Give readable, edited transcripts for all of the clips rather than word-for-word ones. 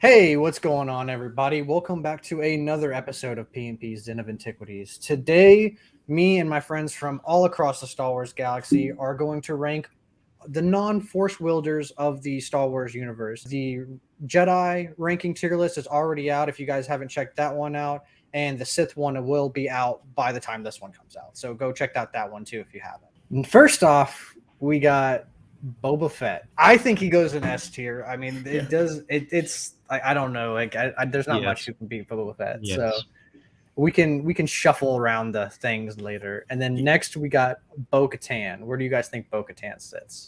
Hey, what's going on, everybody? Welcome back to another episode of P&P's Den of Antiquities. Today, me and my friends from all across the Star Wars galaxy are going to rank the non-Force wielders of the Star Wars universe. The Jedi ranking tier list is already out if you guys haven't checked that one out, and the Sith one will be out by the time this one comes out. So go check out that one too if you haven't. And first off, we got Boba Fett. I think he goes in S tier. I mean, it's I don't know. There's not much who can beat Boba Fett. Yes. So we can shuffle around the things later. And then next we got Bo-Katan. Where do you guys think Bo-Katan sits?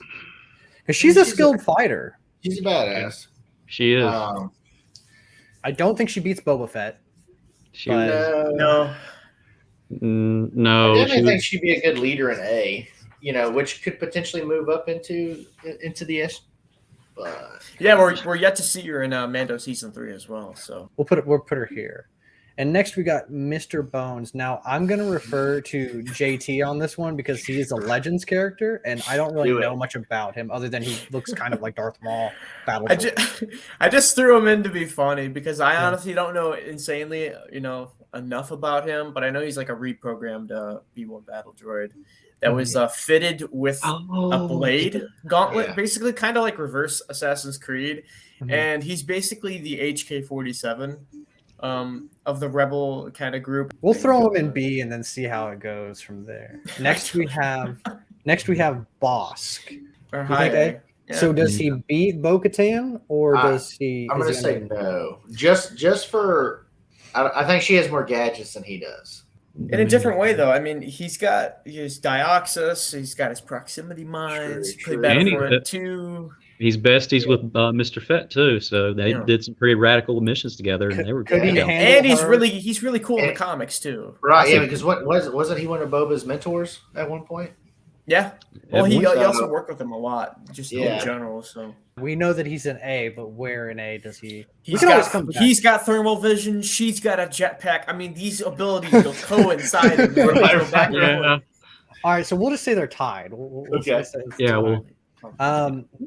Because she's a skilled fighter. She's a badass. She is. I don't think she beats Boba Fett. No. No. I definitely think she'd be a good leader in A. Which could potentially move up into the S. But yeah, we're yet to see her in Mando season 3 as well. So we'll put her here. And next we got Mr. Bones. Now I'm gonna refer to JT on this one because he is a Legends character, and I don't really know much about him other than he looks kind of like Darth Maul. I just threw him in to be funny because I honestly don't know insanely enough about him, but I know he's like a reprogrammed B1 battle droid that was fitted with a blade gauntlet, basically kind of like reverse Assassin's Creed. And he's basically the HK-47 of the Rebel kind of group. We'll throw him in B and then see how it goes from there. Next we have Bosk. Yeah. So does he beat Bo-Katan or does he? I'm going to say no. Just for, I think she has more gadgets than he does. In a different way, though. I mean, he's got his Dioxis, he's got his proximity mines, True. Battlefront 2. He's besties with Mr. Fett too, so they did some pretty radical missions together, and they were good. And he's really cool in the comics too. Right? Yeah, because wasn't he one of Boba's mentors at one point? Yeah. Well, he also worked with him a lot, just in general. So we know that he's an A, but where in A does he? He's got thermal vision. She's got a jetpack. I mean, these abilities will coincide. All right, so we'll just say they're tied.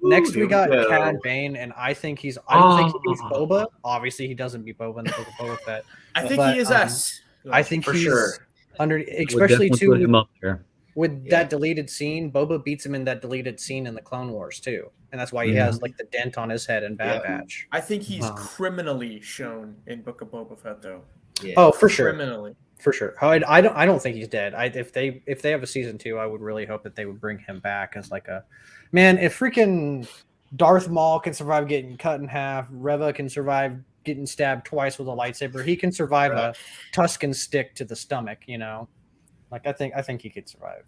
Next we got Cad Bane, and I don't think he beats Boba. Obviously, he doesn't beat Boba in the book of Boba Fett. I think he is S. I think for he's sure under, especially put him up there. With that deleted scene. Boba beats him in that deleted scene in the Clone Wars too, and that's why he has like the dent on his head in Bad Batch. I think he's criminally shown in Book of Boba Fett, though. Yeah. Oh, for sure, criminally. For sure. I don't think he's dead. If they have a season 2, I would really hope that they would bring him back as like a man. If freaking Darth Maul can survive getting cut in half, Reva can survive getting stabbed twice with a lightsaber, he can survive a Tusken stick to the stomach. Like I think he could survive.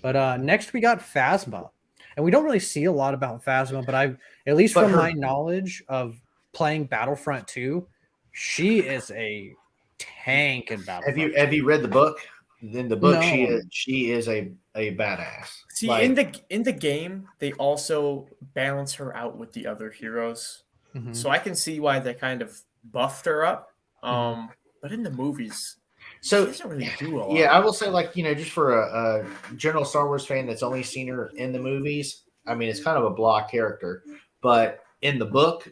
But next we got Phasma, and we don't really see a lot about Phasma, but at least from my knowledge of playing Battlefront 2, she is a tank in Battlefront. Have you read the book? In the book, no. she is a badass. See, in the game, they also balance her out with the other heroes, so I can see why they kind of buffed her up. But in the movies, she doesn't really do a lot. Yeah, I will say, just for a general Star Wars fan that's only seen her in the movies, I mean, it's kind of a blah character. But in the book,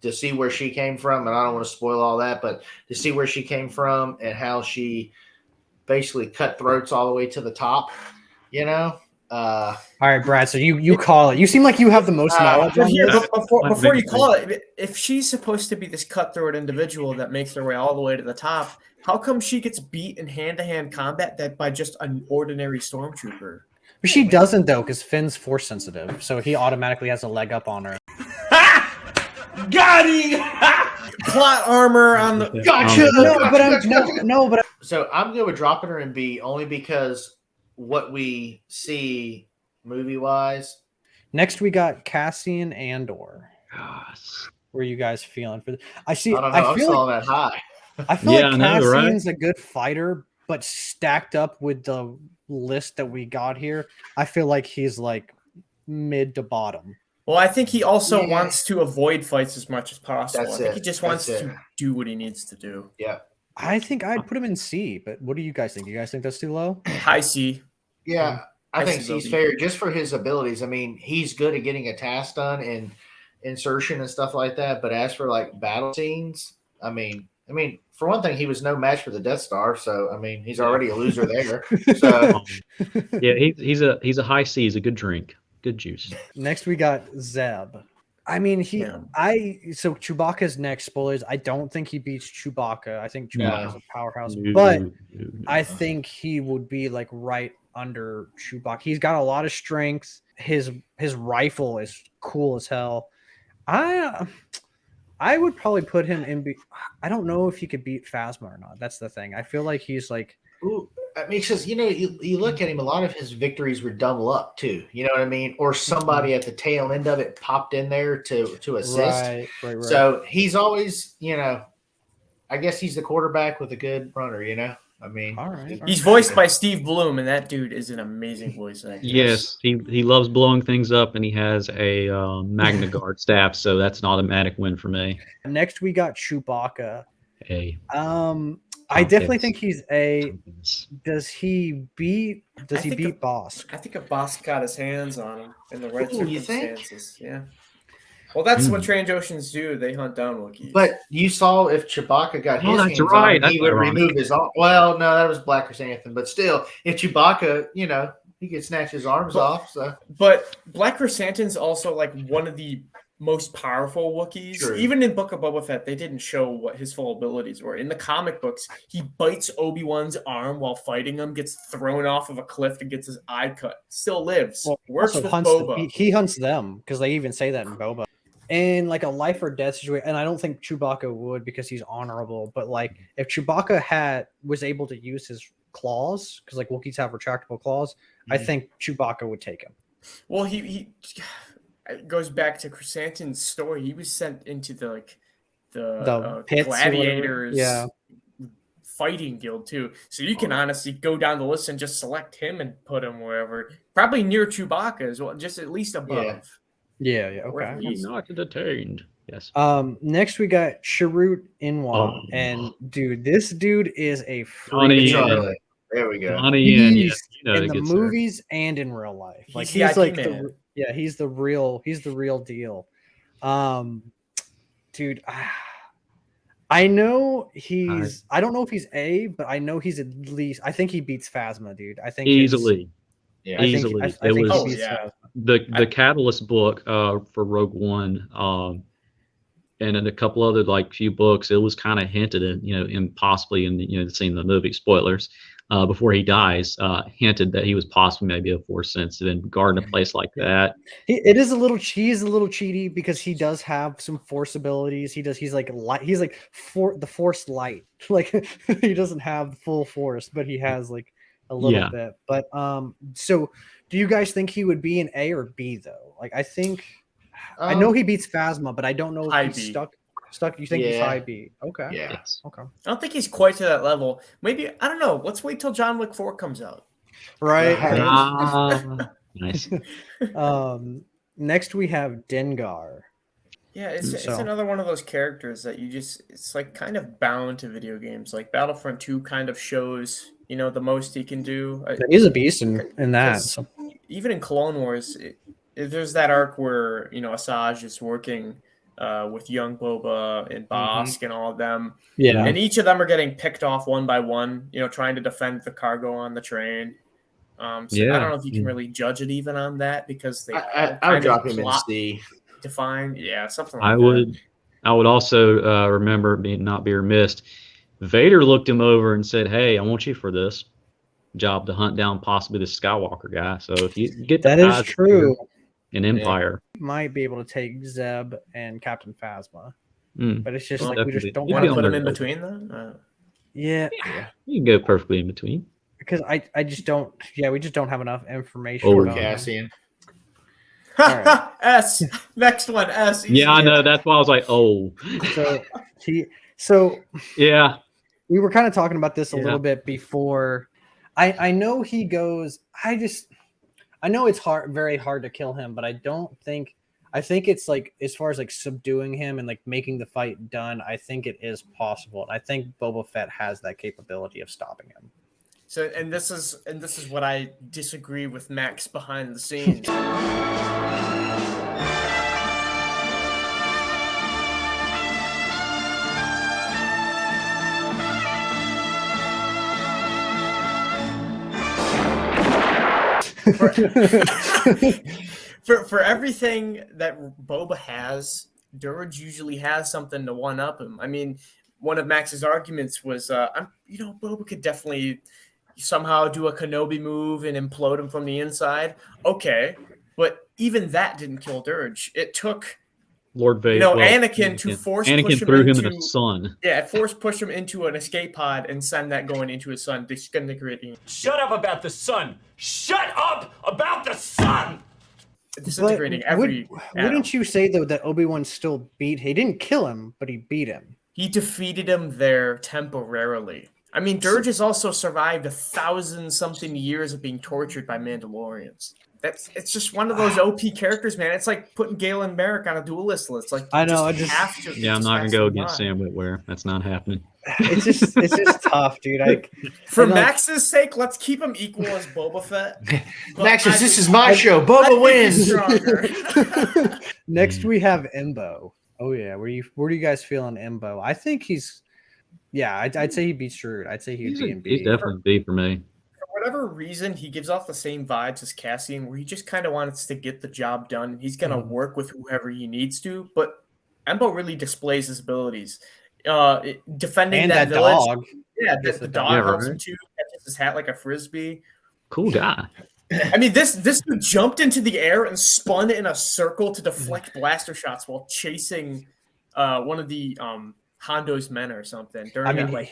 to see where she came from, and I don't want to spoil all that, but to see where she came from and how she basically cut throats all the way to the top, All right, Brad. So you call it. You seem like you have the most knowledge. On this. Before you call it, if she's supposed to be this cutthroat individual that makes her way all the way to the top, how come she gets beat in hand-to-hand combat by just an ordinary stormtrooper? But she doesn't though, because Finn's force sensitive, so he automatically has a leg up on her. Got him! Plot armor on the. Gotcha. But so I'm going with dropping her in B only because what we see movie-wise. Next, we got Cassian Andor. Gosh. Where are you guys feeling for this? I don't know. I'm still that high. I feel like Cassian's a good fighter, but stacked up with the list that we got here, I feel like he's like mid to bottom. Well, I think he also wants to avoid fights as much as possible. I think he just wants to do what he needs to do. Yeah. I think I'd put him in C, but what do you guys think? You guys think that's too low? High C. Yeah, I think C's fair just for his abilities. I mean, he's good at getting a task done, and insertion and stuff like that. But as for like battle scenes, I mean, for one thing, he was no match for the Death Star, so I mean, he's already a loser there. So Yeah, he's a high C. He's a good drink, good juice. Next we got Zeb. I mean, so Chewbacca's next. Spoilers. I don't think he beats Chewbacca. I think Chewbacca's a powerhouse, but I think he would be like right under Chewbacca. He's got a lot of strength. His rifle is cool as hell. I would probably put him in. I don't know if he could beat Phasma or not. That's the thing. I feel like he's like. Ooh, I mean, because you look at him, a lot of his victories were double up too. You know what I mean? Or somebody at the tail end of it popped in there to assist. Right. So he's always, I guess he's the quarterback with a good runner. I mean, all right. He's voiced by Steve Bloom, and that dude is an amazing voice actor. Yes, he loves blowing things up, and he has a Magna Guard staff, so that's an automatic win for me. Next, we got Chewbacca. A. I definitely think he's A. Does he beat Bosk? I think if Bosk got his hands on him in the right you circumstances, yeah. Well, that's what Transoceans do. They hunt down Wookiees. But you saw if Chewbacca got his hands on him, he would remove his arm. Well, no, that was Black Chrysanthemum. But still, if Chewbacca, he could snatch his arms off. So, but Black Chrysanthemum's also like one of the most powerful Wookiees. True. Even in Book of Boba Fett, they didn't show what his full abilities were. In the comic books, he bites Obi-Wan's arm while fighting him, gets thrown off of a cliff and gets his eye cut. Still lives. Well, works with hunts Boba. He hunts them because they even say that in Boba. In like a life or death situation, and I don't think Chewbacca would because he's honorable. But like if Chewbacca was able to use his claws, because like Wookiees have retractable claws, I think Chewbacca would take him. Well, he it goes back to Chrysanthemum's story. He was sent into the pits gladiators fighting guild too. So you can honestly go down the list and just select him and put him wherever, probably near Chewbacca as well, just at least above. Yeah. Okay. He's not detained. Yes. Next we got Chirrut Inwa, and dude, this dude is a Johnny. There we go. Johnny in the movies and in real life. Like he's like he's the real deal. Dude, I know I don't know if he's A, but I know he's at least. I think he beats Phasma, dude. I think easily. Yeah, easily. I think it was he beats Phasma. The Catalyst book for Rogue One, and in a couple other few books, it was kind of hinted at, in possibly in the scene in the movie, spoilers, before he dies, hinted that he was possibly maybe a Force sensitive and guarding a place like that. He is a little cheaty because he does have some Force abilities. He's like the Force light. Like he doesn't have full Force, but he has like a little bit. But so do you guys think he would be an A or B though? Like I think I know he beats Phasma, but I don't know if he's stuck. You think he's high B? Okay. Yeah. Yes. Okay. I don't think he's quite to that level. Maybe I don't know. Let's wait till John Wick 4 comes out. Right. Nice. Next we have Dengar. Yeah, it's another one of those characters that it's like kind of bound to video games. Like Battlefront 2 kind of shows, the most he can do. He's a beast in that. So. Even in Clone Wars, there's that arc where, Asajj is working with young Boba and Bosk and all of them. Yeah. And each of them are getting picked off one by one, trying to defend the cargo on the train. I don't know if you can really judge it even on that because they I would drop him in C. Defined. Yeah, something like that. I would also remember not be remiss. Vader looked him over and said, "Hey, I want you for this job to hunt down possibly the Skywalker guy. So if you get that is true. An Empire might be able to take Zeb and Captain Phasma, but it's just we just don't want to put them in between them. Yeah, you can go perfectly in between because I just don't. Yeah, we just don't have enough information. Over Cassian. Right. S. Next one. S. Easy. Yeah, I know. That's why I was like, oh. So yeah, we were kind of talking about this a little bit before. I know he goes. I know it's very hard to kill him, but I think it's like as far as like subduing him and like making the fight done, I think it is possible. And I think Boba Fett has that capability of stopping him. So and this is what I disagree with Max behind the scenes. For everything that Boba has, Dirge usually has something to one up him. I mean, one of Max's arguments was, Boba could definitely somehow do a Kenobi move and implode him from the inside. Okay, but even that didn't kill Dirge. It took Lord Vader, Anakin to force Anakin push him threw him into in the sun. Yeah, force push him into an escape pod and send that going into his sun, disintegrating. Shut up about the sun. Shut up about the sun. Disintegrating every. Wouldn't you say though that Obi-Wan still beat? He didn't kill him, but he beat him. He defeated him there temporarily. I mean, Dirge has also survived 1,000-something years of being tortured by Mandalorians. It's just one of those OP characters, man. It's like putting Galen Merrick on a duelist list. Like I know, have to. Yeah, I'm not gonna go against Sam Witwer. That's not happening. It's just tough, dude. For Max's sake, let's keep him equal as Boba Fett. Max's, this is my show. Boba wins. Next, we have Embo. Oh yeah, where do you guys feel on Embo? I think he's, I'd say he beats Shrewd. I'd say he'd be in B. He's definitely B for me. For whatever reason, he gives off the same vibes as Cassian, where he just kind of wants to get the job done. He's gonna work with whoever he needs to, but Embo really displays his abilities. Defending and that village. dog. Yeah, the dog helps him too. Catches his hat like a frisbee. Cool guy. I mean, this dude jumped into the air and spun in a circle to deflect blaster shots while chasing one of the Hondo's men or something.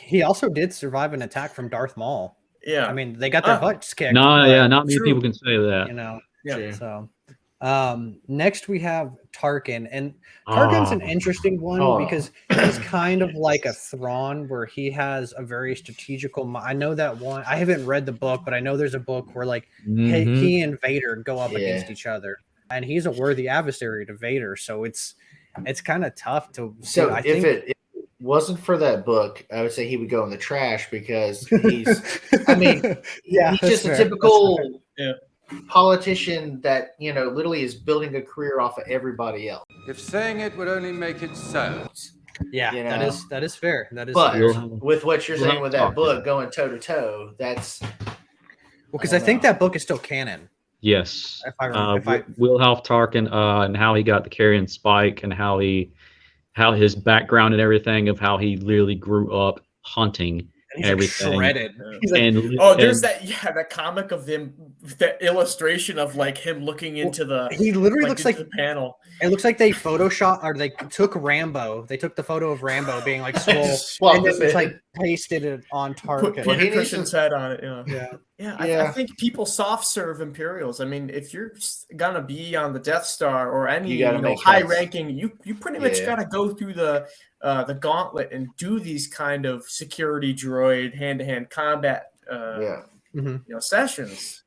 He also did survive an attack from Darth Maul. Yeah, I mean, they got their butts kicked. Not many people can say that. Yeah. So next we have Tarkin, and Tarkin's an interesting one because he's kind of like a Thrawn, where he has a very strategical. I know that one. I haven't read the book, but I know there's a book where like he and Vader go up against each other, and he's a worthy adversary to Vader. So it's kind of tough to. So if it wasn't for that book, I would say he would go in the trash because he's. I mean, he's just a typical politician that literally is building a career off of everybody else. If saying it would only make it so. Yeah, that is fair. That is. But fair. with what you're saying with that book going toe to toe, that's because I think that book is still canon. Yes. Wilhelm Tarkin and how he got the carrying spike and how his background and everything of how he literally grew up hunting and everything. Shredded. There's that comic of him, the illustration of like him looking into the. He literally looks like the panel. It looks like they photoshopped or they took Rambo. They took the photo of Rambo being like swole and then it's like pasted it on Tarkin. Put Peter Cushion's head on it. Yeah. I think people soft serve Imperials. I mean, if you're gonna be on the Death Star or any high ranking, you pretty much gotta go through the gauntlet and do these kind of security droid hand-to-hand combat sessions.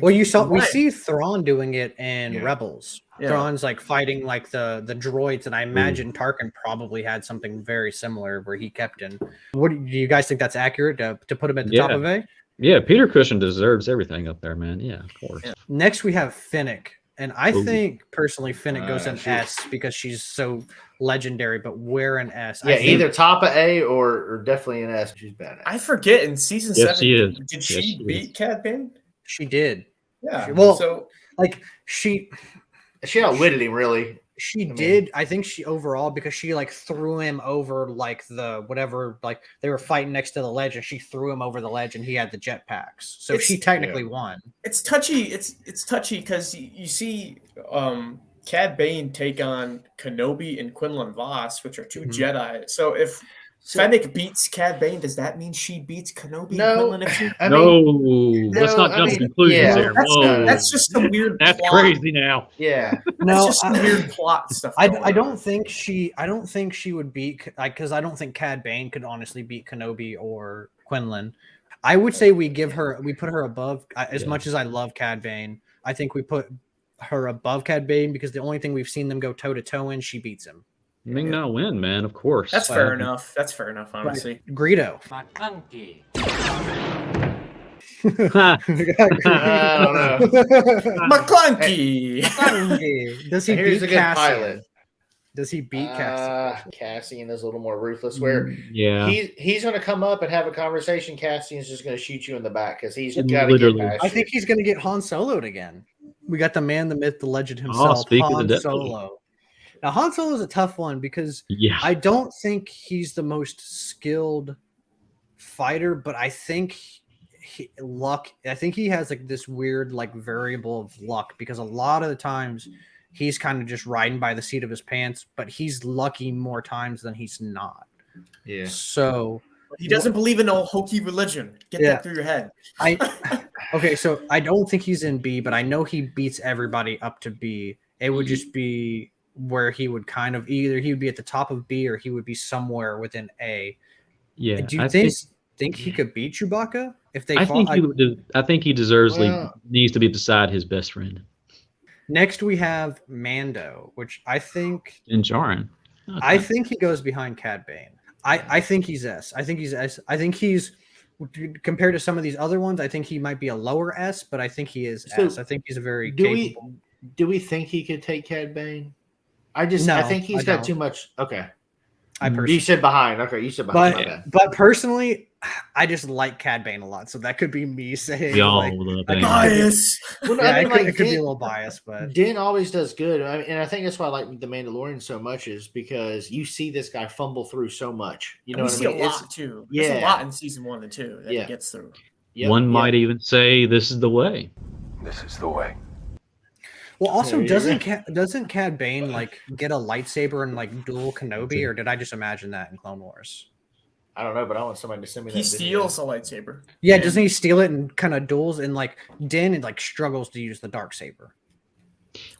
Well, we see Thrawn doing it in Rebels. Thrawn's like fighting like the droids, and I imagine Tarkin probably had something very similar where he kept in. What do you guys think that's accurate to put him at the top of A? Yeah, Peter Cushing deserves everything up there, man. Yeah, of course. Yeah. Next we have Finnick. And I think personally Finnick goes in S because she's so legendary, but where an S? Yeah, either top of A or definitely an S. She's badass. I forget in season 7. She is. Did she beat Cad Bane? She did. Yeah. She outwitted him really. She did. I think she overall because she like threw him over like the whatever, like they were fighting next to the ledge and she threw him over the ledge and he had the jetpacks. So she technically won. It's touchy. It's touchy because you see Cad Bane take on Kenobi and Quinlan Vos, which are two Jedi. So if Fennec beats Cad Bane, does that mean she beats Kenobi and Quinlan? Let's not jump to conclusions there. That's just some weird That's plot. crazy now. Yeah. That's just some weird plot stuff. I don't think she would beat, because I don't think Cad Bane could honestly beat Kenobi or Quinlan. I would say we put her above, as much as I love Cad Bane, I think we put her above Cad Bane because the only thing we've seen them go toe to toe in, she beats him. Ming Na win, man, of course. That's fair enough. That's fair enough, honestly. Right. Greedo. McClunky. McClunky. Does he beat a good Cassian? pilot. Does he beat Cassian? Cassian is a little more ruthless. Where Yeah. he's going to come up and have a conversation. Cassian's just going to shoot you in the back because he's And got to get literally- past I you. think he's going to get Han Solo'd again. We got the man, the myth, the legend himself, speak of the Han devil. Solo. Now, Han Solo is a tough one because Yeah. I don't think he's the most skilled fighter, but I think I think he has like this weird like variable of luck because a lot of the times he's kind of just riding by the seat of his pants, but he's lucky more times than he's not. Yeah. So He doesn't believe in a hokey religion. Get Yeah. that through your head. Okay, so I don't think he's in B, but I know he beats everybody up to B. It would just be where he would kind of either he would be at the top of B or he would be somewhere within A. Yeah. Do you I think he could beat Chewbacca if they I fought? think he deserves Well- needs to be beside his best friend. Next we have Mando, which I think And Jaren. I think he goes behind Cad Bane. I think he's S. I think he's S. I think he's compared to some of these other ones, I think he might be a lower S, but I think he is So, S. I think he's a very Do capable. we think he could take Cad Bane? I No, think he's I got don't. too much. Okay. I You personally, said behind. Okay, you said behind. my bad. but personally, I just like Cad Bane a lot, so that could be me saying We all like, love I Bane. could- Bias. Well, no, yeah, I mean, it could be a Din- little biased, but Din always does good. And I think that's why I like the Mandalorian so much is because you see this guy fumble through so much. You know we what I see mean? a lot too. There's yeah. a lot in season 1 and 2 that Yeah. he gets through. Yep, One yep. might even say this is the way. This is the way. well, also There you doesn't Cad Bane like get a lightsaber and like duel Kenobi, or did I just imagine that in Clone Wars? I don't know, but I want somebody to send me that He video. steals a lightsaber. Yeah, And doesn't he steal it and kind of duels and like Din and like struggles to use the dark saber?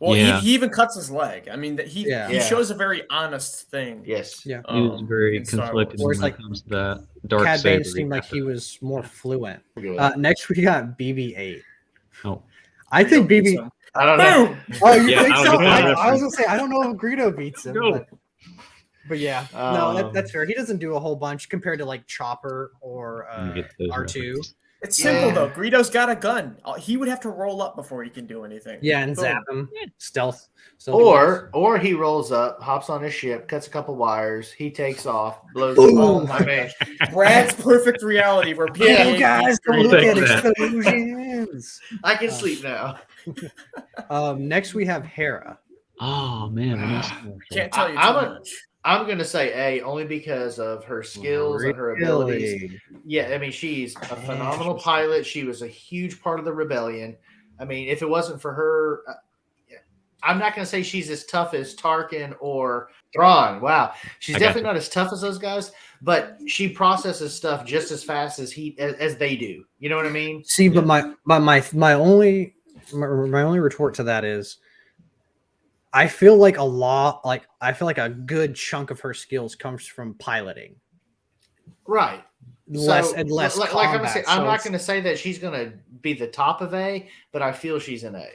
Well, Yeah. he even cuts his leg. I mean, he Yeah. he Yeah. shows a very honest thing. Yes. Yeah. He was very in Star conflicted Wars. Whereas, when like, it comes to that dark Cad saber. Bane seemed like he was more fluent. Go. Next we got BB-8. Oh, I think Greedo beats BB. him. I don't know. Boom! Oh, you Yeah, think I so? don't get that I was reference. gonna say I don't know if Greedo beats him, No. but yeah, no, Um, that's fair. He doesn't do a whole bunch compared to like Chopper or let me get those R2. references. It's simple Yeah. though. Greedo's got a gun. He would have to roll up before he can do anything. Yeah, and Boom. zap him. Stealth. Or he rolls up, hops on his ship, cuts a couple wires, he takes off, blows. Boom. Oh my man! Brad's perfect reality where Yeah, you guys don't I'll look take at that. explosions. I can sleep now. Next we have Hera. Oh man, I missed can't tell you too I'm a- much. I'm gonna say A only because of her skills and her abilities. Really? Yeah, I mean she's a phenomenal pilot. She was a huge part of the rebellion. I mean, if it wasn't for her, I'm not gonna say she's as tough as Tarkin or Thrawn. Wow, she's I got definitely you. not as tough as those guys, but she processes stuff just as fast as as they do. You know what I mean? See, but my only retort to that is I feel like a good chunk of her skills comes from piloting. Right. Less So, and less like combat. I'm gonna say, so I'm not it's- going to say that she's going to be the top of A, but I feel she's an A.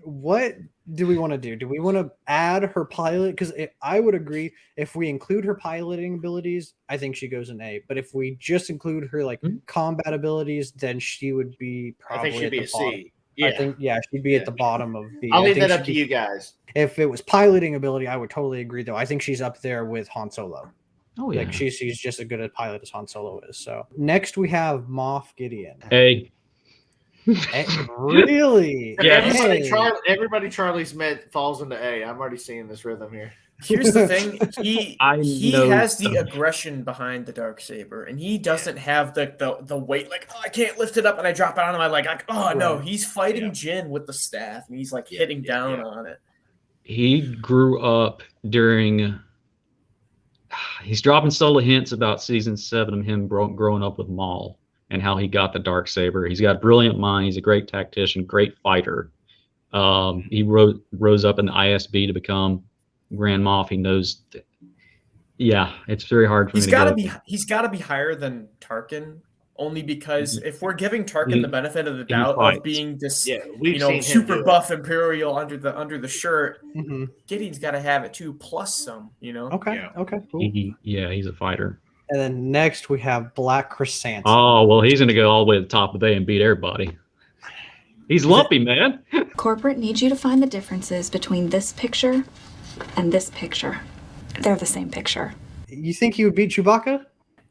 What do we want to do? Do we want to add her pilot? Because I would agree if we include her piloting abilities, I think she goes in A. But if we just include her like combat abilities, then she would be I probably think she'd at be the a bottom. C. Yeah, I think she'd be Yeah. at the bottom of B. I'll I leave think that up she'd to be- you guys. If it was piloting ability, I would totally agree. Though I think she's up there with Han Solo. Oh yeah. Like she's just as good a pilot as Han Solo is. So next we have Moff Gideon. A. Really? Yeah. Hey. Everybody Charlie's met falls into A. I'm already seeing this rhythm here. Here's the thing: he know has the some. aggression behind the dark saber, and he doesn't have the weight. Like, oh, I can't lift it up, and I drop it onto my leg. Like, oh no, Right. he's fighting Jin with the staff, and he's like hitting down on it. He grew up during. He's dropping subtle hints about season 7 of him growing up with Maul and how he got the dark saber. He's got a brilliant mind. He's a great tactician, great fighter. He rose up in the ISB to become Grand Moff. He knows. Yeah, it's very hard for me He's to got to get- be. He's got to be higher than Tarkin, only because if we're giving Tarkin He- the benefit of the he doubt fights. of being this, Yeah, we've seen him super do it. buff Imperial under the shirt, Mhm. Gideon's got to have it too, plus some. Okay. Yeah. Okay. Cool. He's a fighter. And then next we have Black Chrysanthemum. Oh well, he's gonna go all the way to the top of the bay and beat everybody. He's lumpy, man. Corporate needs you to find the differences between this picture and this picture. They're the same picture. You think he would beat Chewbacca?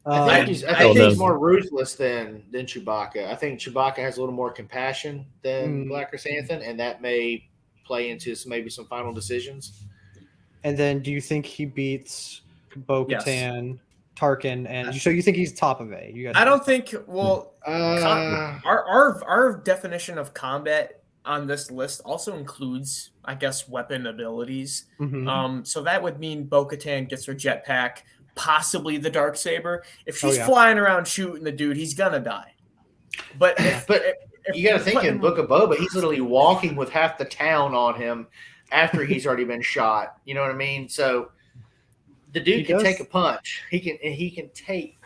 I think don't know. he's more ruthless than Chewbacca. I think Chewbacca has a little more compassion than Black Chrysanthemum, and that may play into maybe some final decisions. And then, do you think he beats Bo-Katan, Yes. Tarkin, and so you think he's top of A? You guys? I don't think. Well, Uh, our definition of combat on this list also includes, I guess, weapon abilities. Mhm. So that would mean Bo-Katan gets her jetpack, possibly the Darksaber. If she's yeah. flying around shooting the dude, he's gonna die. But if you got to you're think in putting- Book of Boba, he's literally walking with half the town on him after he's already been shot. You know what I mean? So the dude He can does. take a punch. He can take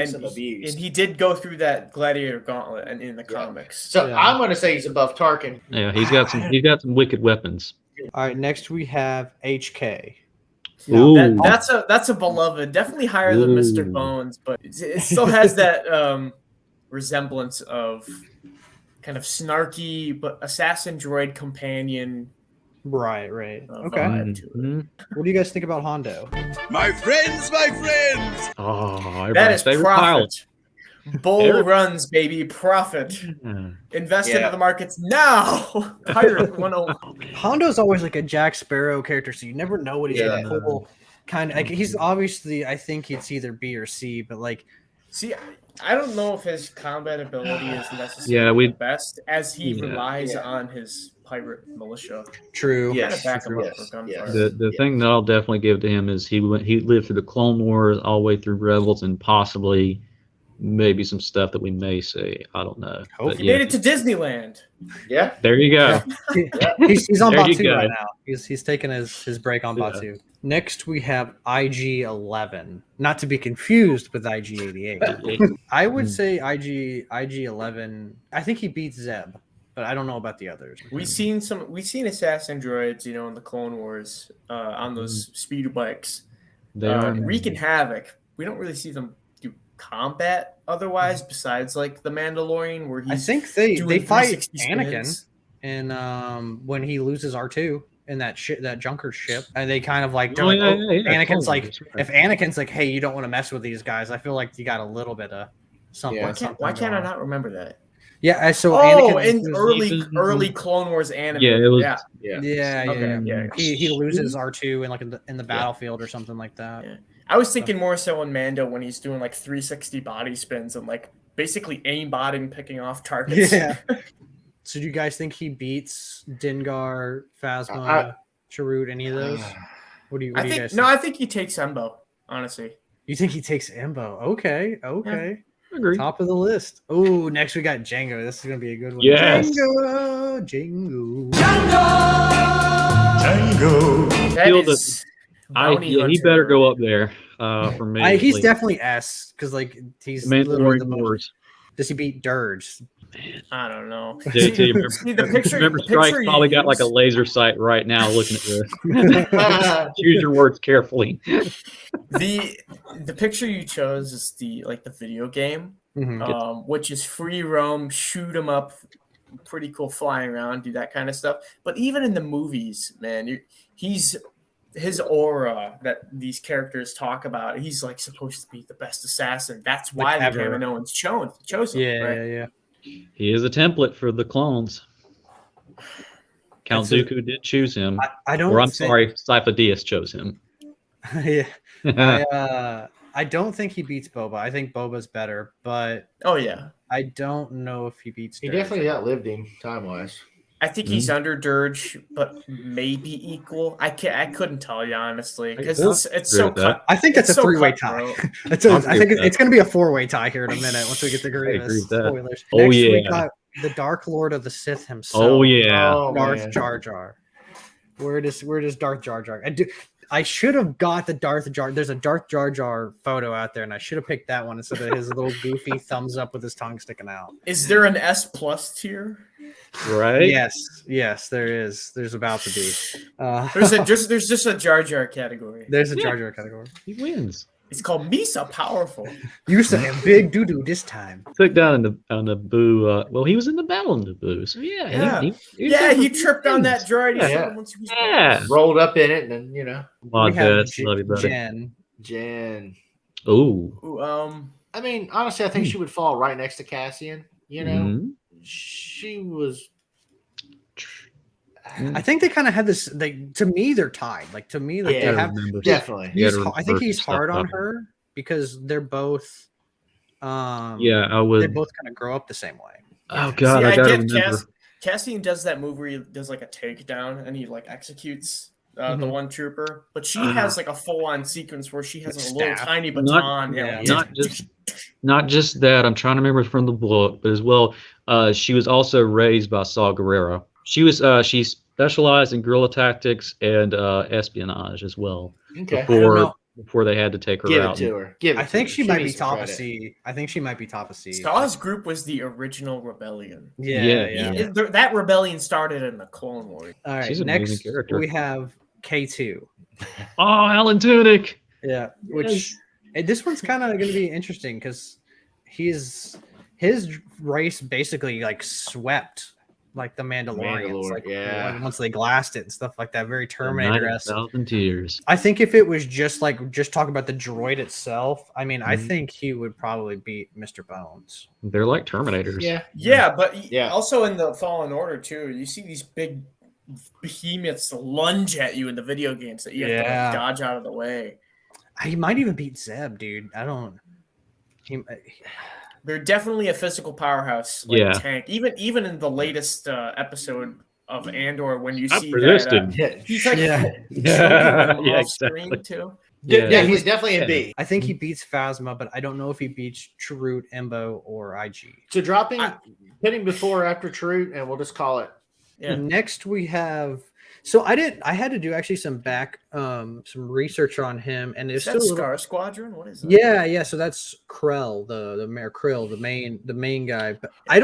some abuse. And he did go through that gladiator gauntlet in the comics. So Yeah. I'm going to say he's above Tarkin. Yeah, he's got some wicked weapons. All right, next we have HK. Ooh. That's a beloved, definitely higher than Mr. Ooh. Bones, but it still has that resemblance of kind of snarky but assassin droid companion. Right. Okay. Vibe to it. Mhm. What do you guys think about Hondo? My friends, my friends! Oh, That everybody's is favorite pilot. profit. Bull Eric- runs, baby, profit. Yeah. Invest Yeah. into the markets now. Pirate 101. Hondo's always like a Jack Sparrow character, so you never know what he's Yeah. gonna pull. Kind of like he's obviously, I think it's either B or C, but like See, I don't know if his combat ability is necessarily Yeah, we- the best, as he Yeah. relies Yeah. on his pirate militia. true. Yeah. Kind of back him up Yes, for gunfire. yes. The thing that I'll definitely give to him is he lived through the Clone Wars all the way through Rebels and possibly maybe some stuff that we may see. I don't know. Hope But He yeah, made it to Disneyland. Yeah. there you go. He's on There you Batu go. right now. He's taking his break on Yeah. Batu. Next we have IG-11, not to be confused with IG-88. I would say IG-11. I think he beats Zeb, but I don't know about the others. We've seen assassin droids, in the Clone Wars, on those speeder bikes, They are wreaking havoc. We don't really see them do combat otherwise, besides like the Mandalorian, where he's I think they doing fight 360 Anakin, spins. and when he loses R2 in that Junker ship, and they kind of like, Oh, yeah, Anakin's Clone like, Wars, right. if Anakin's like, hey, you don't want to mess with these guys, I feel like you got a little bit of something. Yeah. Why can't I not remember that? Yeah, so Oh, Anakin in loses- early Clone Wars anime. Yeah, it was. Yeah. Yeah. Okay, yeah. yeah. He loses R2 in the battlefield or something like that. Yeah. I was thinking more so in Mando when he's doing like 360 body spins and like basically aimbotting, picking off targets. Yeah. So do you guys think he beats Dengar, Phasma, I- Chirrut, any of those? What do you I guys think think? I think he takes Embo, honestly. You think he takes Embo? Okay. Agree. Top of the list. Oh, next we got Django. This is gonna be a good one. Yes. Django. That Feel the- is bounty he hunter. better go up there for me. He's at definitely S because like he's least. literally the Mandalorian most. Wars. Does he beat Dirge? I don't know. See, remember, See, the picture. remember the Strike picture you probably got like a use- laser sight right now looking at this. Choose your words carefully. the picture you chose is the video game, Mhm. which is free roam, shoot 'em up, pretty cool, flying around, do that kind of stuff. But even in the movies, man, his aura that these characters talk about. He's like supposed to be the best assassin. That's why Like the ever. Kaminoans chose him. Yeah, right? yeah. He is a template for the clones. Count It's a- Dooku did choose him. I don't. Or I'm think- sorry, Cypher Diaz chose him. yeah. I don't think he beats Boba. I think Boba's better, but Oh yeah, I don't know if he beats. He Dirge. definitely outlived him time wise. I think he's under Dirge, but maybe equal. I couldn't tell you honestly because Yeah, it's agree so with that. cut. I think that's It's a so three-way tie. cutthroat. I think with it's going to be a four-way tie here in a minute once we get to I agree Grievous. with that. Spoilers. Oh, Next, we yeah. got the Dark Lord of the Sith himself. Oh yeah. Oh, Darth man. Jar Jar. Where does Darth Jar Jar? I should have got the Darth Jar. There's a Darth Jar Jar photo out there, and I should have picked that one instead of his little goofy thumbs up with his tongue sticking out. Is there an S plus tier? Right? Yes, there is. There's about to be. There's just a Jar Jar category. There's a Jar Jar category. He wins. It's called Misa Powerful. You said a big doo doo this time. Took down on the Boo. Well, he was in the battle in the Boo, so yeah, Yeah. he Yeah, did he some tripped on things. that droid. He Yeah. showed him once he was Yeah. Rolled up in it, and then Come on, We have Jess, love you, buddy. Jen. Jen. Ooh. Ooh, I mean, honestly, I think she would fall right next to Cassian. You know, Mhm. she was. I think they kind of had this. To me, they're tied. Like to me, like Yeah, they have. remember. Definitely. You He's, gotta I think remember he's some stuff hard on about her. her because they're both. Yeah, I They would. both kind of grow up the same way. Oh God, See, I I gotta get remember. Cassian does that move where he does like a takedown and he like executes the Mhm. one trooper, but she has like a full-on sequence where she has a little Staff. tiny Not- baton. yeah. Not just that. I'm trying to remember from the book, but as well, she was also raised by Saw Gerrera. She specialized in guerrilla tactics and espionage as well. Okay. I don't know. Before they had to take her Give out. it to her. Give it I think to her. she might be needs some top of credit. C. I think she might be top of C. Saw's group was the original rebellion. Yeah. Yeah. That rebellion started in the Clone Wars. All right. She's an amazing Next, character. we have K2. Oh, Alan Tudyk. Yeah, which Yes. this one's kind of going to be interesting because his race basically like swept like the Mandalorians, Mandalore, like yeah. once they glassed it and stuff like that. Very Terminator-esque. 90,000 tears. I think if it was just talk about the droid itself, I mean, I Mhm. think he would probably beat Mr. Bones. They're like Terminators. Yeah. Yeah, but Yeah. also in the Fallen Order too, you see these big behemoths lunge at you in the video games that you have to Yeah. like, dodge out of the way. He might even beat Zeb, dude. I don't. They're definitely a physical powerhouse, like Yeah. tank. Even in the latest episode of Andor, when you I'm see resisting. that, he's like Yeah. choking them Yeah, off exactly. screen too. Yeah, he's definitely a B. I think he beats Phasma, but I don't know if he beats Chirrut, Embo, or IG. So dropping, put him before or after True, and we'll just call it. Yeah. Next we have. So I had to do actually some research on him, and Is it's that still a little, Scar Squadron? What is that? yeah. So that's Krell, the Mayor Krill, the main guy. But I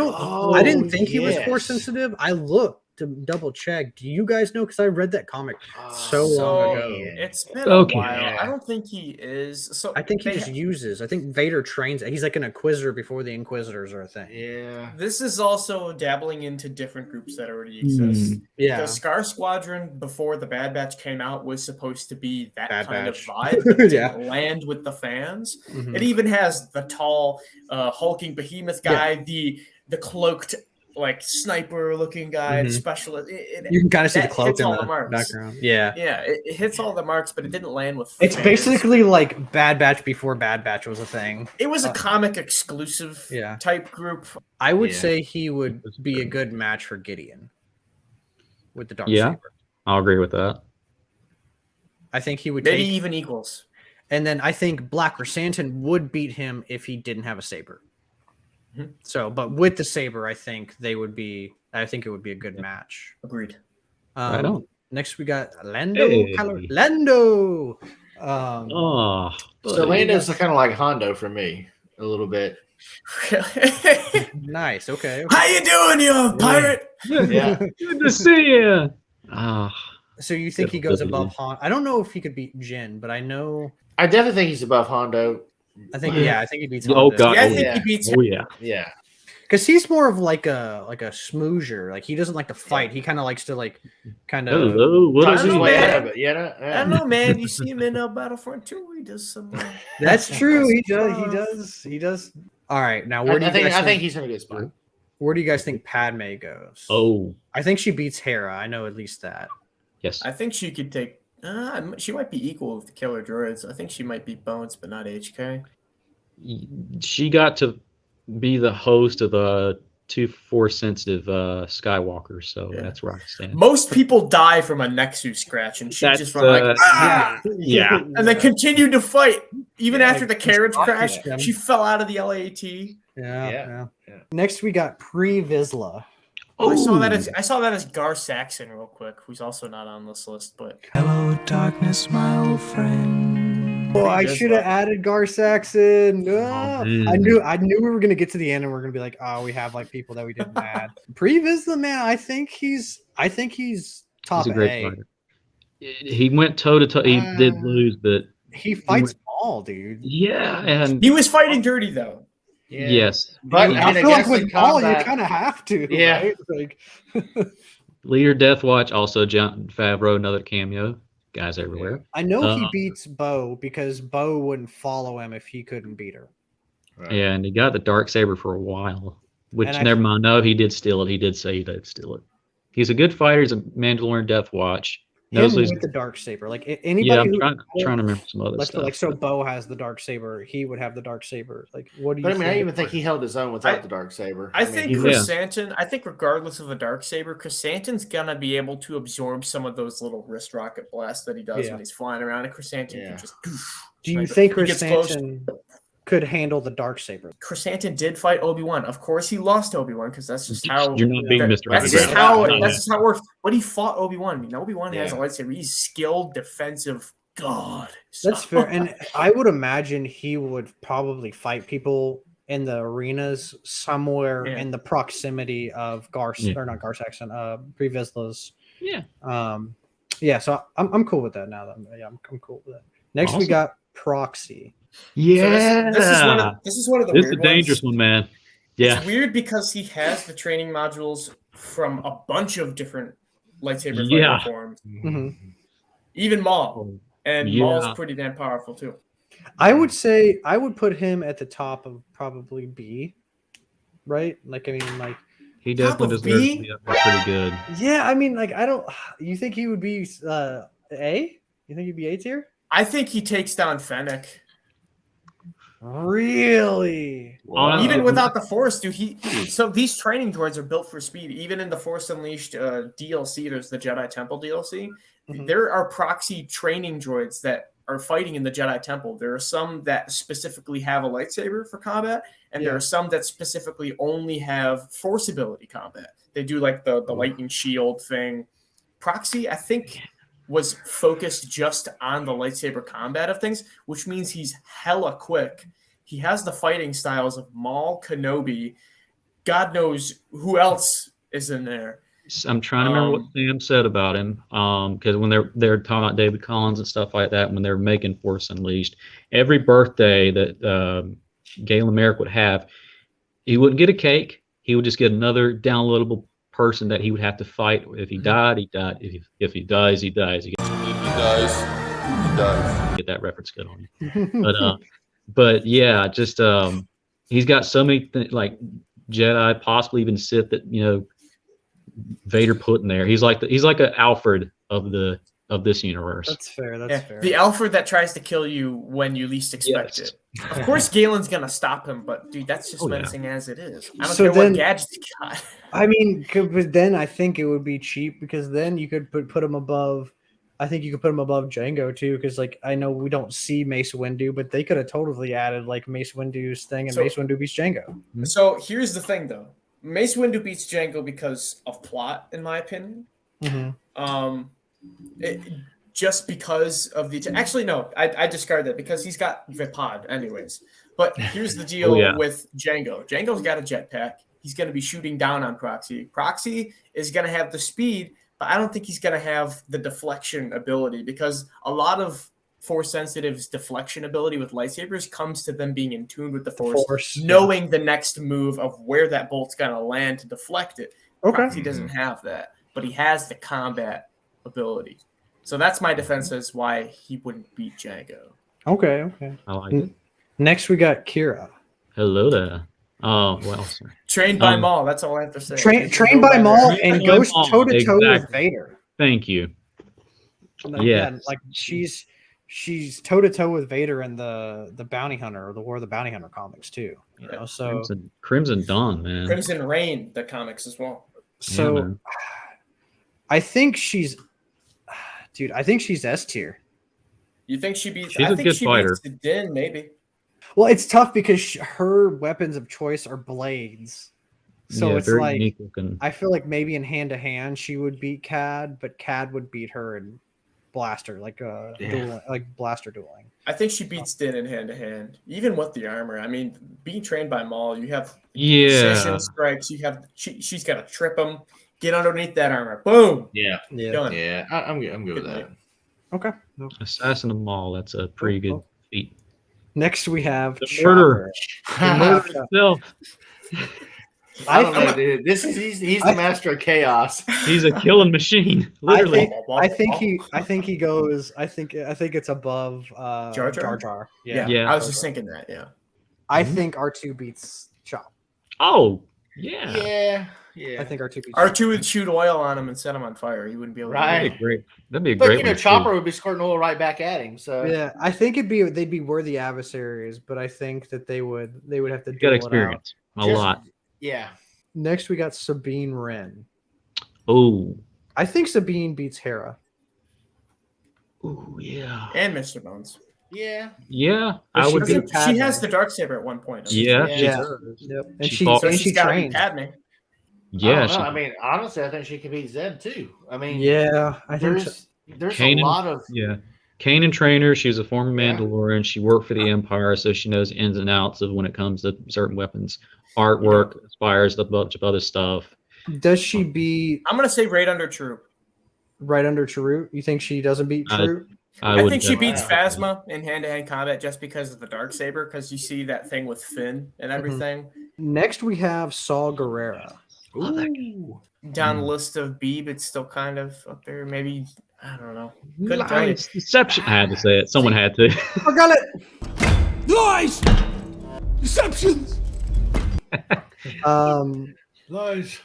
didn't think he was force sensitive. I looked to double check. Do you guys know? Because I read that comic so long ago. It's been Okay. a while. I don't think he is. So I think he they just uses. I think Vader trains. He's like an Inquisitor before the Inquisitors are a thing. Yeah. This is also dabbling into different groups that already exist. Yeah. The Scar Squadron, before the Bad Batch came out, was supposed to be that Bad kind Batch. of vibe. But it Yeah. didn't land with the fans. Mhm. It even has the tall, hulking behemoth guy, the cloaked, like sniper-looking guy, the Mhm. specialist. You can kind of see the that cloak hits in all the the marks. background. Yeah. Yeah, it hits all the marks, but it didn't land with. It's fans. basically like Bad Batch before Bad Batch was a thing. It was a comic exclusive Yeah. type group. I would Yeah. say he would be a good match for Gideon with the Dark Yeah. Saber. I'll agree with that. I think he would Maybe take, even equals. and then I think Black Chrysanthemum would beat him if he didn't have a saber. Mhm. So, but with the saber, I think they would be. I think it would be a good match. Agreed. Right on. Next, we got Lando. Hey. Lando. Oh, So Lando's kind of like Hondo for me, a little bit. Nice. Okay. How you doing, you pirate? Yeah. good to see you. Ah, So you think he goes above Han? I don't know if he could beat Jin, but I know. I definitely think he's above Hondo. I think I think he beats. Oh, Han. God. Yeah, I Oh, think yeah. he beats oh yeah. Yeah. Because he's more of like a smoozer. Like he doesn't like to fight. He kind of likes to like kind of. Hello, what Talks is his know, he? way man. out of it. Yeah. I don't know, man. You see him in Battlefront 2. He does some. That's true. He stuff. does. He does. He does. All right. Now where do I you think guys think, he's in a good spot. where do you guys think Padme goes? Oh, I think she beats Hera. I know at least that. yes. I think she could take. She might be equal with the killer droids. I think she might beat Bones, but not HK. She got to be the host of the two force sensitive Skywalkers, so Yeah. that's where I stand. Most people die from a Nexus scratch, and she That's, just run like, ah! Yeah. And then continued to fight. Even Yeah, after the carriage fuck crash, yeah. she fell out of the LAT. Yeah. Yeah. Next we got Pre Vizsla. Oh, I saw that Ooh. as Gar Saxon real quick, who's also not on this list, but Hello, darkness, my old friend. Oh, I Vizsla. should have added Gar Saxon. Ah, man. I knew we were gonna get to the end and we're gonna be like, oh, we have like people that we didn't add. Pre Vizsla, man, I think he's top He's a great A. fighter. He went toe to toe. He did lose, but he fights Maul, dude. Yeah, and He was fighting dirty though. Yeah. yes, But I and feel like against with the Maul, you combat, kind of have to, Yeah. right? Like, Leader Death Watch, also John Favreau, another cameo. Guys everywhere. I know he Um, beats Bo because Bo wouldn't follow him if he couldn't beat her. Right. And he got the dark saber for a while. Which And I- never mind. No, he did steal it. He did say he did steal it. He's a good fighter. He's a Mandalorian Death Watch. Him Knows he's, with the dark saber, like anybody yeah, I'm who trying to remember some other like, stuff. like so Bo has the dark saber, he would have the dark saber. Like, what do you? But I mean, I think? even think he held his own without the dark saber. I think Yeah. Chrysanthemum, I think regardless of the dark saber, Chrysanthemum's gonna be able to absorb some of those little wrist rocket blasts that he does Yeah. when he's flying around, and Chrysanthemum Yeah. can just. Do you like, think he gets close. Chrysanthemum could handle the dark saber? Chrysanthemum did fight Obi-Wan. Of course, he lost Obi-Wan because that's just how. You're not being that- Mr. That's just Underground. how. No, That's just how it works. But he fought Obi-Wan. I mean, Obi-Wan has a Yeah. lightsaber. He's skilled, defensive. God, That's fair, and I would imagine he would probably fight people in the arenas somewhere Yeah. in the proximity of or not Gar Saxon, Pre Vizsla's. Yeah. Yeah. So I'm cool with that now. Yeah, I'm cool with that. Next we Awesome. got Proxy. Yeah. this is one of the This is weird a dangerous ones. one, man. Yeah. It's weird because he has the training modules from a bunch of different lightsaber Yeah. fighting forms. Mhm. Even Maul. And Yeah. Maul's pretty damn powerful too. I would say I would put him at the top of probably B, right? Like, I mean, like, He definitely Top of deserves B? to be up there pretty good. yeah, I mean, like, I don't. You think he would be A? You think he'd be A tier? I think he takes down Fennec. Really? Honestly, Even without the Force, dude. So these training droids are built for speed. Even in the Force Unleashed DLC, there's the Jedi Temple DLC. Mhm. There are proxy training droids that are fighting in the Jedi Temple. There are some that specifically have a lightsaber for combat, and there Yeah. are some that specifically only have Force ability combat. They do like the lightning shield thing. Proxy, I think, was focused just on the lightsaber combat of things, which means he's hella quick. He has the fighting styles of Maul, Kenobi. God knows who else is in there. I'm trying to remember what Sam said about him. Because when they're talking about David Collins and stuff like that, when they're making Force Unleashed, every birthday that Galen Merrick would have, he wouldn't get a cake. He would just get another downloadable person that he would have to fight. If he died, he died. If he dies, he dies. He dies. He dies. Get that reference good on you. But yeah, just he's got so many like Jedi, possibly even Sith that Vader put in there. He's like an Alfred of this universe. That's fair. That's Yeah, fair. the Alfred that tries to kill you when you least expect Yes. it. Of course, Galen's gonna stop him, but dude, that's just Oh, yeah. menacing as it is. I don't So care then- what gadgets he got. I mean, but then I think it would be cheap because then you could put him above. I think you could put him above Django too, because like I know we don't see Mace Windu, but they could have totally added like Mace Windu's thing, and So- Mace Windu beats Django. So here's the thing, though. Mace Windu beats Django because of plot, in my opinion. Just because of the actually no, I discard that because he's got Vipod anyways. But here's the deal with Django. Django's got a jetpack. He's going to be shooting down on Proxy. Proxy is going to have the speed, but I don't think he's going to have the deflection ability because a lot of Force Sensitive's deflection ability with lightsabers comes to them being in tune with the Force, knowing the next move of where that bolt's going to land to deflect it. Okay. Proxy doesn't have that, but he has the combat ability. So that's my defense as why he wouldn't beat Django. Okay. I like it. Next, we got Kira. Hello there. Oh well, sorry. Trained by Maul. That's all I have to say. Trained by Maul and Trained by goes Maul, toe to toe with exactly. Vader. Thank you. Like, Yeah. yeah, like she's toe to toe with Vader in the Bounty Hunter or the War of the Bounty Hunter comics too. So Crimson Dawn, man. Crimson Reign, the comics as well. So man. I think she's, dude. I think she's S tier. You think she beats? She's I a think good she fighter. beats Din, maybe. Well, it's tough because her weapons of choice are blades. So Yeah, it's very like unique looking. I feel like maybe in hand to hand she would beat Cad, but Cad would beat her in blaster, like blaster dueling. I think she beats Din in hand to hand, even with the armor. I mean, being trained by Maul, you have precision strikes. You have she's got to trip him, get underneath that armor, boom. Yeah. Done. Yeah. I'm good with that. Okay. Assassin of Maul. That's a pretty good feat. Next we have The Chopper. murder itself. I don't know, think- dude. He's the master of chaos. He's a killing machine, literally. I think he goes. I think it's above Jar Jar? Jar Jar. Yeah, Yeah. I was just thinking that. Yeah, I think R2 beats Chop. Oh, yeah. Yeah. I think R2 beats R2 would shoot oil on him and set him on fire. He wouldn't be able to. Right. That'd be great. That'd be a But great you know, one, too. Chopper would be squirting oil right back at him. So Yeah, I think they'd be worthy adversaries, but I think that they would have to You got duel it out. experience. A Just- lot. yeah. Next we got Sabine Wren. Oh. I think Sabine beats Hera. Oh, yeah. And Mr. Bones. Yeah. Yeah, But I she would beat be. Padme. She has the dark saber at one point. doesn't she? Yeah, Yeah. she Yeah. does. Yep. And She she fought- So and she's she got to be trains. Padme. I Yeah, don't she, know. I mean, honestly, I think she could beat Zeb too. I mean, Yeah, I think so. there's Kanan- a lot of yeah. Kanan trainer. She was a former Yeah. Mandalorian. She worked for the Empire, so she knows ins and outs of when it comes to certain weapons. Artwork, inspires a bunch of other stuff. Does she beat I'm gonna say right under Troop. right under Chirrut? You think she doesn't beat I- Chirrut? I would think she definitely- beats Phasma in hand-to-hand combat just because of the dark saber. Because you see that thing with Finn and everything. Next we have Saul Guerrera. Love that Down the list of Beeb, it's still kind of up there. Maybe I don't know. Couldn't tell you. Lies, deception. I had to say it. Someone had to. I got it. Lies! Deceptions! nice.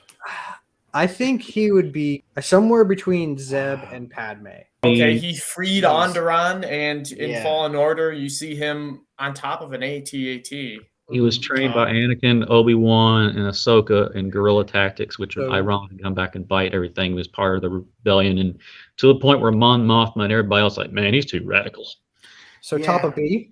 I think he would be somewhere between Zeb and Padme. Okay, he freed Onderon, and in Yeah. Fallen Order, you see him on top of an AT-AT. He was trained by Anakin, Obi-Wan, and Ahsoka in guerrilla tactics, which would So- ironically come back and bite everything. He was part of the rebellion, and to the point where Mon Mothma and everybody else like, man, he's too radical. So Yeah. top of B.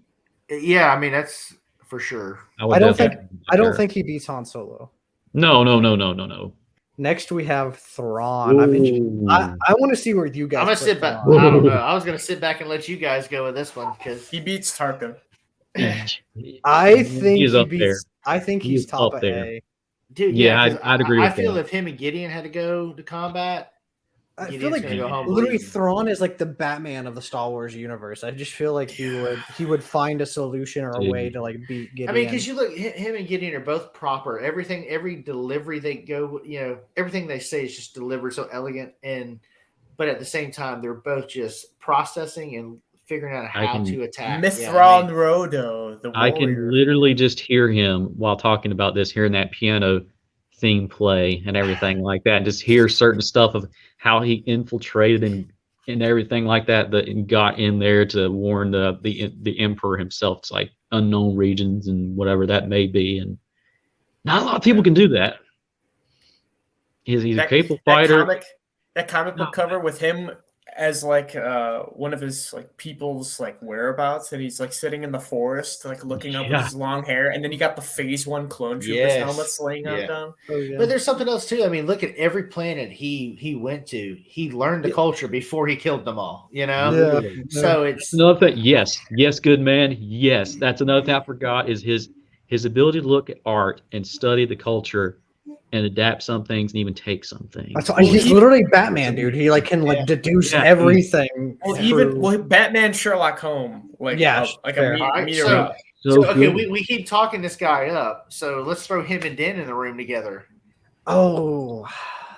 Yeah, I mean that's for sure. would I don't think definitely I don't compare. think he beats Han Solo. No. Next we have Thrawn. I want to see where you guys. I'm gonna put sit back. I Thrawn. don't know. I was gonna sit back and let you guys go with this one because He beats Tarkin. I think He's he up beats. there. I think He's he's top up of there. A. dude, Yeah, 'cause I'd agree I with feel that. if him and Gideon had to go to combat, I Gideon's feel like gonna go home literally bleeding. Thrawn is like the Batman of the Star Wars universe. I just feel like he would find a solution or a Dude. way to like beat Gideon. I mean, because you look, him and Gideon are both proper. Every delivery they go, everything they say is just delivered so elegant, but at the same time, they're both just processing and figuring out how to attack. Mithron Rodo, the warrior. I can literally just hear him while talking about this, hearing that piano theme play and everything like that, and just hear certain stuff of how he infiltrated and everything like that, and got in there to warn the emperor himself. It's like unknown regions and whatever that may be, and not a lot of people can do that. He's a capable fighter. That comic book cover with him as like one of his like people's like whereabouts, and he's like sitting in the forest, like looking up with Yeah. his long hair, and then you got the Phase 1 clone troopers Yes. helmets laying on Yeah. down. Oh, yeah. But there's something else too. I mean, look at every planet he went to. He learned the culture before he killed them all. Yeah. So it's Another thing, yes, good man, yes. That's another thing I forgot is his ability to look at art and study the culture and adapt some things and even take some things. He's literally Batman, dude. He like can like deduce Yeah. everything. Well, Batman Sherlock Holmes, like Yeah, like fair. a All right, meter so- up. So okay. good. We keep talking this guy up. So let's throw him and Den in the room together. Oh,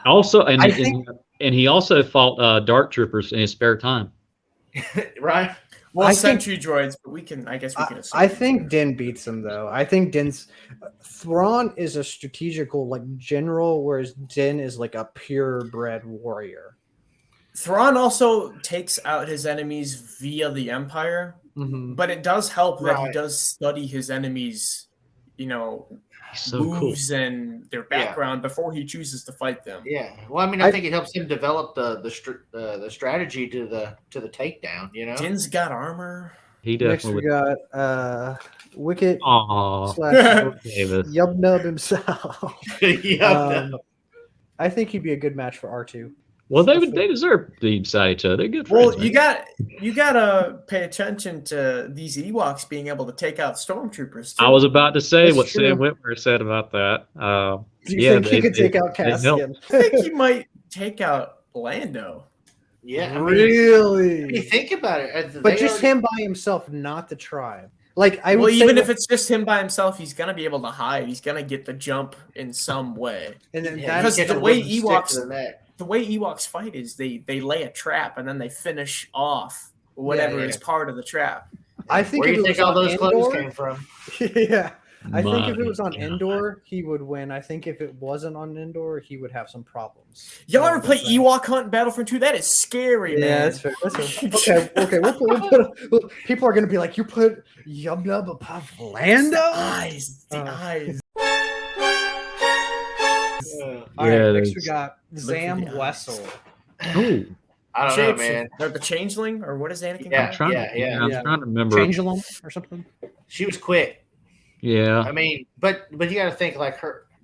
Also, and I think- he also fought Dark Troopers in his spare time. Right? Well, I think- sentry droids, but I guess we can assume. I think Din beats him though. I think Thrawn is a strategical like general, whereas Din is like a purebred warrior. Thrawn also takes out his enemies via the Empire, Mhm. but it does help that he Right. does study his enemies, He's so cool. moves and their background before he chooses to fight them. Yeah. Well, I mean, I think it helps him develop the strategy to the takedown. Din's got armor. He Next definitely we would. got Wicket Aw, / Davis. Yubnub himself. Yeah. I think he'd be a good match for R2. Well, they deserve to be beside each other. They're good friends. Well, you gotta pay attention to these Ewoks being able to take out stormtroopers too. I was about to say That's what true. Sam Whitmer said about that. Do you think he could take out they help. Cassian? I think he might take out Lando. Yeah, I mean, Really? think about it. But just him by himself, not the tribe. Like I would Well, say, even if it's just him by himself, he's gonna be able to hide. He's gonna get the jump in some way. and then Yeah, Because you get the a way wooden stick Ewoks- to the neck. The way Ewoks fight is they lay a trap and then they finish off whatever Yeah. is part of the trap. I think Where if do you it think was all on those clothes Endor- came from? Yeah, I think if it was on My God. Endor, he would win. I think if it wasn't on Endor, he would have some problems. Y'all You know ever what play I'm saying? Ewok Hunt Battlefront 2? That is scary, Yeah, man. that's fair. That's fair. Okay. We'll people are gonna be like, you put Yub Nub above The Lando? eyes. The eyes. All right, next we there's- got for Zam the eyes. Wessel. Oh, I don't know, man. They're the changeling, or what is Anakin Yeah. I'm trying. yeah. I'm Yeah. trying to remember. Changeling or something. She was quick. Yeah. I mean, but you got to think like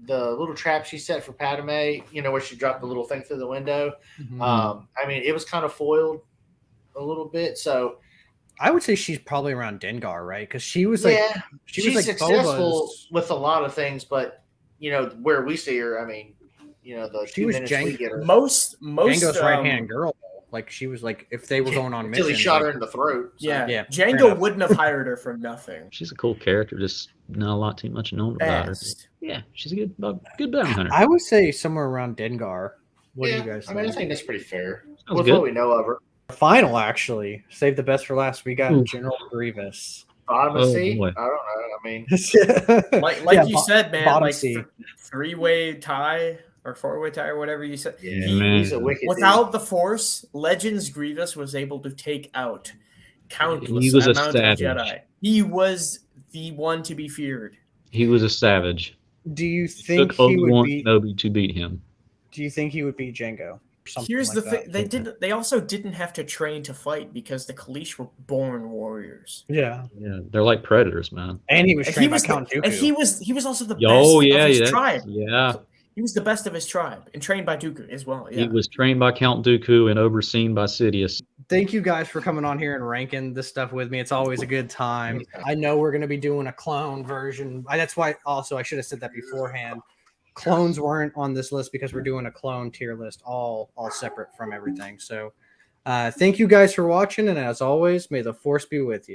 the little trap she set for Padme. You know where she dropped the little thing through the window. Mhm. I mean, it was kind of foiled a little bit. So I would say she's probably around Dengar, right? Because she was like, yeah, she she's was like successful Boba's. with a lot of things, but you know where we see her. I mean, you know the She 2 was minutes we Jango- get her Most Jango's right hand girl. Like she was like, if they were going on until missions, he shot like, her in the throat. So. Yeah, Yeah, fair Django enough. wouldn't have hired her for nothing. She's a cool character. Just not a lot too much known about her. Fast. Yeah, she's a good bounty hunter. I would say somewhere around Dengar. What Yeah, do you guys I think? mean, I think that's pretty fair Sounds with good. what we know of her. Final, actually, save the best for last. We got Ooh. General Grievous. Bottom of Oh, C? boy. I don't know. I mean, Like Yeah, you said, man, bottom like C. three-way tie or four-way tie or whatever you said. yeah, Man. he's a wicked Without the Force, Legends Grievous was able to take out countless He was a amount of savage. Jedi. He was the one to be feared. He was a savage. Do you It think took he would Obi-Wan beat? Kenobi to beat him. Do you think he would beat Django? Something Here's like the that. thing: they didn't. They also didn't have to train to fight because the Kalish were born warriors. Yeah, Yeah, they're like predators, man. and he was And trained he by was, Count and Dooku. he was also the best Oh yeah, of his yeah, tribe. yeah. He was the best of his tribe and trained by Dooku as well. Yeah. He was trained by Count Dooku and overseen by Sidious. Thank you guys for coming on here and ranking this stuff with me. It's always a good time. I know we're going to be doing a clone version. That's why also I should have said that beforehand. Clones weren't on this list because we're doing a clone tier list, all separate from everything. So thank you guys for watching. And as always, may the force be with you.